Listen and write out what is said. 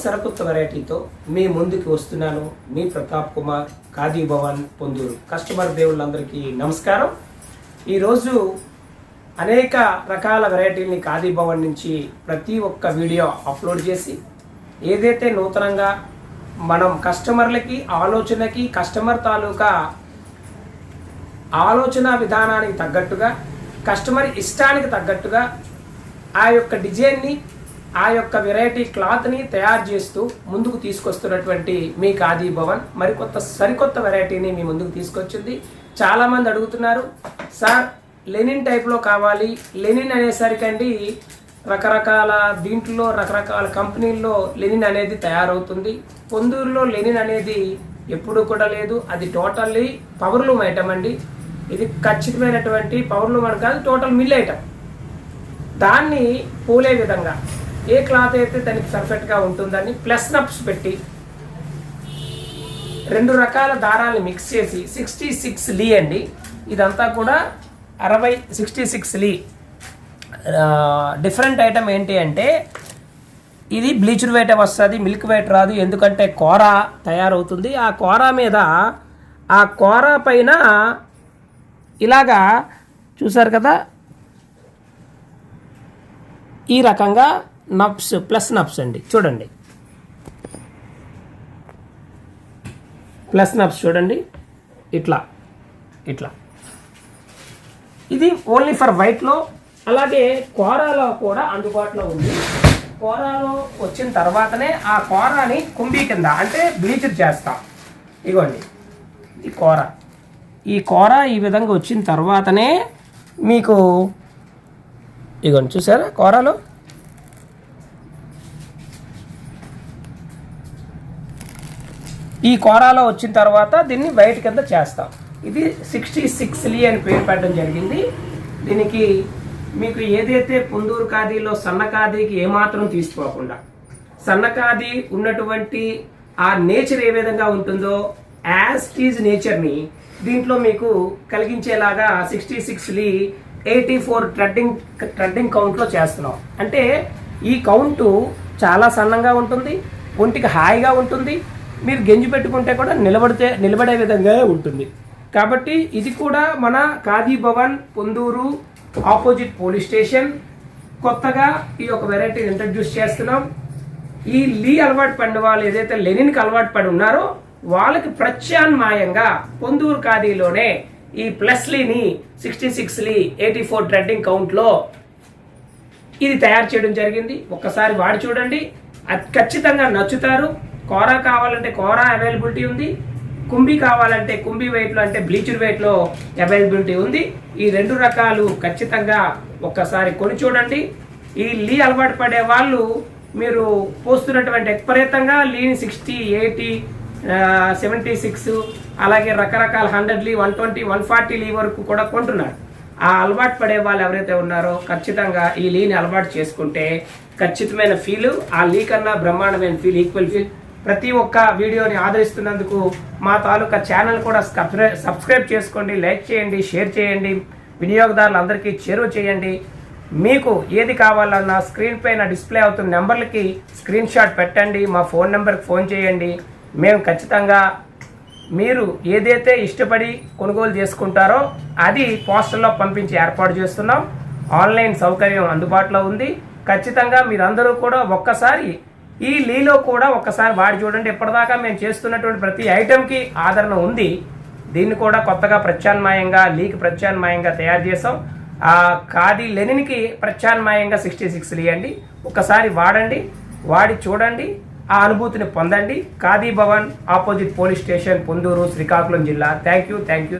సరికొత్త వెరైటీతో మీ ముందుకు వస్తున్నాను. మీ ప్రతాప్ కుమార్, ఖాదీ భవన్, పొందూరు. కస్టమర్ దేవుళ్ళందరికీ నమస్కారం. ఈరోజు అనేక రకాల వెరైటీలని ఖాదీ భవన్ నుంచి ప్రతి ఒక్క వీడియో అప్లోడ్ చేసి ఏదైతే నూతనంగా మనం కస్టమర్లకి ఆలోచనకి కస్టమర్ తాలూకా ఆలోచన విధానానికి తగ్గట్టుగా కస్టమర్ ఇష్టానికి తగ్గట్టుగా ఆ యొక్క డిజైన్ని ఆ యొక్క వెరైటీ క్లాత్ని తయారు చేస్తూ ముందుకు తీసుకొస్తున్నటువంటి మీ ఖాదీ భవన్ సరికొత్త వెరైటీని మీ ముందుకు తీసుకొచ్చింది. చాలామంది అడుగుతున్నారు, సార్ లెనిన్ టైప్లో కావాలి. లెనిన్ అనేసరికండి రకరకాల రకరకాల కంపెనీల్లో లెనిన్ అనేది తయారవుతుంది. పొందూరులో లెనిన్ అనేది ఎప్పుడు కూడా లేదు. అది టోటల్లీ పవర్లూమ్ ఐటమ్ అండి. ఇది ఖచ్చితమైనటువంటి పవర్లూమ్ అని కాదు, టోటల్ మిల్ ఐటమ్. దాన్ని పోలే విధంగా ఏ క్లాత్ అయితే దానికి పర్ఫెక్ట్గా ఉంటుందని ప్లస్ నప్స్ పెట్టి 2 రకాల దారాలను మిక్స్ చేసి 66 లీ అండి. ఇదంతా కూడా 66 లీ. డిఫరెంట్ ఐటమ్ ఏంటి అంటే ఇది బ్లీచ్డ్ వైట్ వస్తుంది, మిల్క్ వైట్ రాదు. ఎందుకంటే కోరా తయారవుతుంది. ఆ కోరా మీద ఆ కోరా పైన ఇలాగా చూసారు కదా, ఈ రకంగా నప్స్ ప్లస్ నప్స్ అండి. చూడండి, ప్లస్ నప్స్ చూడండి, ఇట్లా ఇట్లా. ఇది ఓన్లీ ఫర్ వైట్లో. అలాగే కోరాలో కూడా అందుబాటులో ఉంది. కోరాలో వచ్చిన తర్వాతనే ఆ కోరాని కుంభీ కింద అంటే బ్లీచర్ చేస్తాం. ఇగోండి ఈ కోరా, ఈ కోరా ఈ విధంగా వచ్చిన తర్వాతనే మీకు ఇగోండి చూసారా, కోరాలో ఈ కోరాలో వచ్చిన తర్వాత దీన్ని వైట్ కింద చేస్తాం. ఇది 66 లీ అని పేరు పెట్టడం జరిగింది. దీనికి మీకు ఏదైతే పొందూరు ఖాదీలో సన్న ఖాదీకి ఏమాత్రం తీసుకోకుండా సన్న ఖాదీ ఉన్నటువంటి ఆ నేచర్ ఏ విధంగా ఉంటుందో యాజ్ టీజ్ నేచర్ని దీంట్లో మీకు కలిగించేలాగా 66 లీ 84 ట్రెడ్డింగ్ కౌంట్లో చేస్తున్నాం. అంటే ఈ కౌంటు చాలా సన్నంగా ఉంటుంది, ఒంటికి హాయిగా ఉంటుంది. మీరు గెంజి పెట్టుకుంటే కూడా నిలబడే విధంగా ఉంటుంది. కాబట్టి ఇది కూడా మన khadi Bhavan Ponduru opposite police station కొత్తగా ఈ యొక్క వెరైటీని ఇంట్రడ్యూస్ చేస్తున్నాం. ఈ లీ అలవాటు పడిన వాళ్ళు ఏదైతే లెనిన్కి అలవాటు పడి ఉన్నారో వాళ్ళకి ప్రత్యామ్నాయంగా పొందూరు ఖాదీలోనే ఈ ప్లస్ లీని 66 లీ 84 ట్రెడ్డింగ్ కౌంట్లో ఇది తయారు చేయడం జరిగింది. ఒక్కసారి వాడి చూడండి, అది ఖచ్చితంగా నచ్చుతారు. కోరా కావాలంటే కోరా అవైలబిలిటీ ఉంది, కుంభీ కావాలంటే కుంభీ వెయిట్లో అంటే బ్లీచర్ వెయిట్లో అవైలబిలిటీ ఉంది. ఈ 2 రకాలు ఖచ్చితంగా ఒక్కసారి కొని చూడండి. ఈ లీ అలవాటు పడే వాళ్ళు మీరు పోస్తున్నటువంటి విపరీతంగా లీని 60, 80, 76 అలాగే రకరకాల 100 లీ, 120, 140 లీ వరకు కూడా కొంటున్నారు. ఆ అలవాటు పడే వాళ్ళు ఎవరైతే ఉన్నారో ఖచ్చితంగా ఈ లీని అలవాటు చేసుకుంటే ఖచ్చితమైన ఫీలు, ఆ లీ కన్నా బ్రహ్మాండమైన ఫీల్, ఈక్వల్ ఫీల్. ప్రతి ఒక్క వీడియోని ఆదరిస్తున్నందుకు మా తాలూకా ఛానల్ కూడా సబ్స్క్రైబ్ చేసుకోండి, లైక్ చేయండి, షేర్ చేయండి, వినియోగదారులందరికీ చేరువ చేయండి. మీకు ఏది కావాలన్నా స్క్రీన్ పైన డిస్ప్లే అవుతున్న నెంబర్లకి స్క్రీన్ షాట్ పెట్టండి, మా ఫోన్ నెంబర్కి ఫోన్ చేయండి. మేము ఖచ్చితంగా మీరు ఏదైతే ఇష్టపడి కొనుగోలు చేసుకుంటారో అది పోస్టర్లో పంపించి ఏర్పాటు చేస్తున్నాం. ఆన్లైన్ సౌకర్యం అందుబాటులో ఉంది. ఖచ్చితంగా మీరందరూ కూడా ఒక్కసారి ఈ లీలో కూడా ఒక్కసారి వాడి చూడండి. ఇప్పటిదాకా మేము చేస్తున్నటువంటి ప్రతి ఐటెంకి ఆదరణ ఉంది. దీన్ని కూడా కొత్తగా ప్రత్యామ్నాయంగా లీకి ప్రత్యామ్నాయంగా తయారు చేసాం. ఆ ఖాదీ లెనిన్కి ప్రత్యామ్నాయంగా 66 లీ అండి. ఒక్కసారి వాడండి, వాడి చూడండి, ఆ అనుభూతిని పొందండి. Khadi Bhavan opposite police station, Ponduru, Srikakulam జిల్లా. Thank you.